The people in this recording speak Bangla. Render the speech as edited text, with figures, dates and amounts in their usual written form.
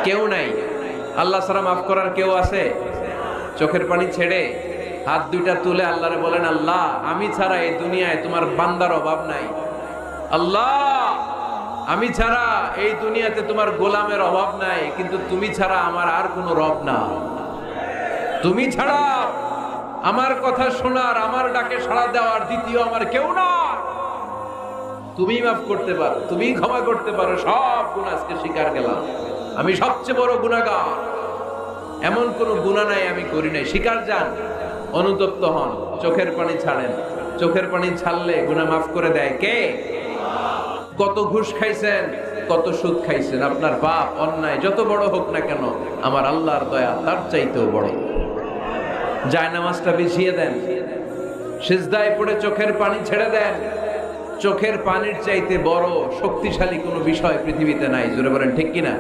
কেউ নাই। আল্লাহ ছাড়া মাফ করার কেউ আছে? চোখের পানি ছেড়ে হাত দুইটা তুলে আল্লাহরে বলেন, আল্লাহ আমি ছাড়া এই দুনিয়ায় তোমার বান্দার অভাব নাই। আল্লাহ আমি ছাড়া এই দুনিয়াতে তোমার গোলামের অভাব নাই, কিন্তু তুমি ছাড়া আমার আর কোনো রব না। তুমি ছাড়া আমার কথা শোনার, আমার ডাকে সাড়া দেওয়ার দ্বিতীয় আমার কেউ না। তুমি মাফ করতে পারো, তুমি ক্ষমা করতে পারো। সব গুনাহ আজকে স্বীকার গেলাম, আমি সবচেয়ে বড় গুনাহগার। এমন কোনো গুনাহ নাই আমি করি নাই। স্বীকার যান, অনুতপ্ত হন, চোখের পানি ছাড়েন। চোখের পানি ছাড়লে গুনাহ মাফ করে দেয় কে? কত ঘুষ খাইছেন, কত সুদ খাইছেন, আপনার পাপ অন্যায় যত বড় হোক না কেন, আমার আল্লাহর দয়া তার চাইতেও বড়। জায়নামাজটা বিছিয়ে দেন, সিজদায় পড়ে চোখের পানি ছেড়ে দেন। চোখের পানির চাইতে বড় শক্তিশালী কোনো বিষয় পৃথিবীতে নাই। জোরে বলেন ঠিক কিনা?